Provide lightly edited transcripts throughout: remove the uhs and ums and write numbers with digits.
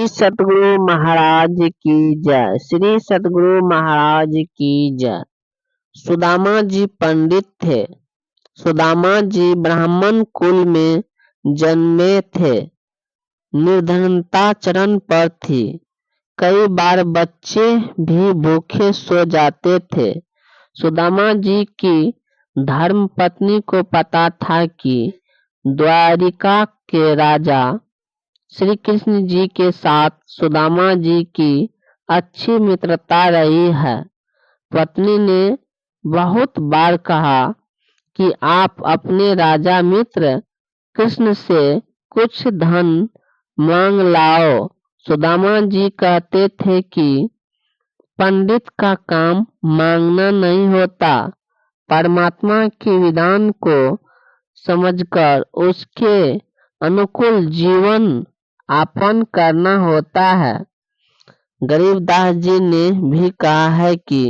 सतगुरु महाराज की जय। श्री सतगुरु महाराज की जय। सुदामा जी पंडित थे। सुदामा जी ब्राह्मण कुल में जन्मे थे। निर्धनता चरण पर थी। कई बार बच्चे भी भूखे सो जाते थे। सुदामा जी की धर्म पत्नी को पता था कि द्वारिका के राजा श्री कृष्ण जी के साथ सुदामा जी की अच्छी मित्रता रही है। पत्नी ने बहुत बार कहा कि आप अपने राजा मित्र कृष्ण से कुछ धन मांग लाओ। सुदामा जी कहते थे कि पंडित का काम मांगना नहीं होता, परमात्मा के विधान को समझकर उसके अनुकूल जीवन यापन करना होता है। गरीबदास जी ने भी कहा है कि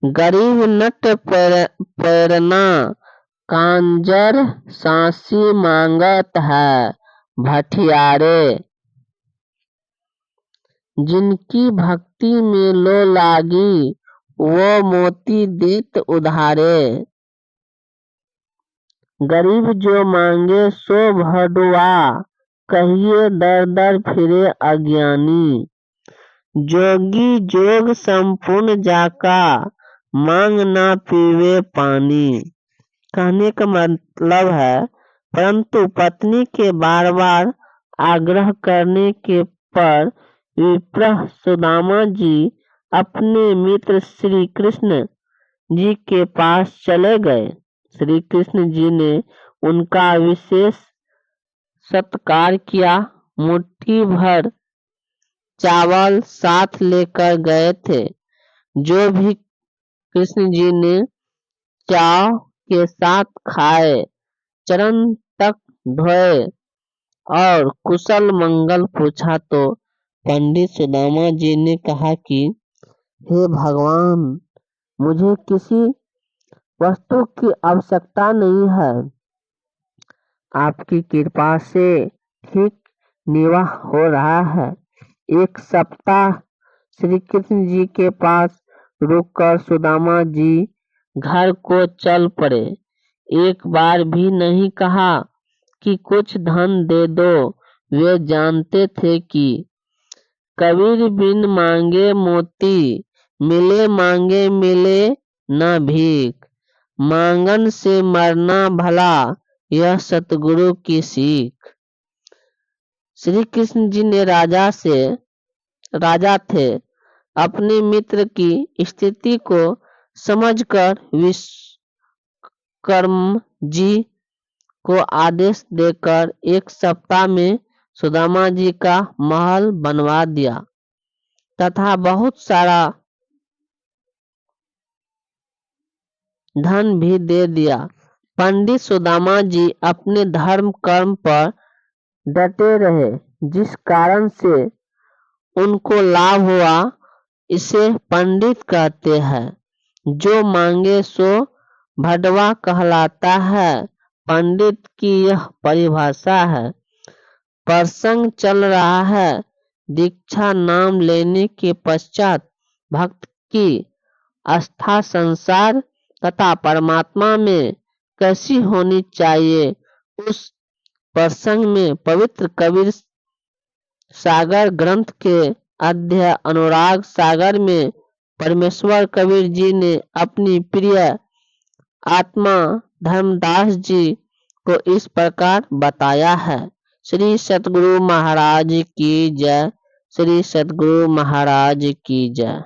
गरीब नट पैरना कांजर सांसी मांगत है भटियारे। जिनकी भक्ति में लो लागी वो मोती देत उधारे। गरीब जो मांगे सो भडुआ कहिए दर दर फिरे अज्ञानी। जोगी जोग संपूर्ण जाका मांग ना पीवे पानी। कहने का मतलब है परंतु पत्नी के बार बार आग्रह करने के पर विप्रह सुदामा जी अपने मित्र श्री कृष्ण जी के पास चले गए। श्री कृष्ण जी ने उनका विशेष सत्कार किया। मुट्ठी भर चावल साथ लेकर गए थे। जो भी कृष्ण जी ने चाव के साथ खाए, चरण तक धोए और कुशल मंगल पूछा तो पंडित सुदामा जी ने कहा कि हे भगवान, मुझे किसी वस्तु की आवश्यकता नहीं है। आपकी कृपा से ठीक निर्वाह हो रहा है। एक सप्ताह श्री कृष्ण जी के पास रुककर सुदामा जी घर को चल पड़े। एक बार भी नहीं कहा कि कुछ धन दे दो। वे जानते थे कि कबीर बिन मांगे मोती मिले, मांगे मिले न भीख। मांगन से मरना भला यह सतगुरु की सीख। श्री कृष्ण जी ने राजा थे। अपने मित्र की स्थिति को समझकर विश्वकर्मा जी को आदेश देकर एक सप्ताह में सुदामा जी का महल बनवा दिया तथा बहुत सारा धन भी दे दिया। पंडित सुदामा जी अपने धर्म कर्म पर डटे रहे, जिस कारण से उनको लाभ हुआ। इसे पंडित कहते हैं। जो मांगे सो भडवा कहलाता है। पंडित की यह परिभाषा है। प्रसंग चल रहा है। दीक्षा नाम लेने के पश्चात भक्त की आस्था संसार तथा परमात्मा में कैसी होनी चाहिए, उस प्रसंग में पवित्र कबीर सागर ग्रंथ के अध्याय अनुराग सागर में परमेश्वर कबीर जी ने अपनी प्रिय आत्मा धर्मदास जी को इस प्रकार बताया है। श्री सतगुरु महाराज की जय। श्री सतगुरु महाराज की जय।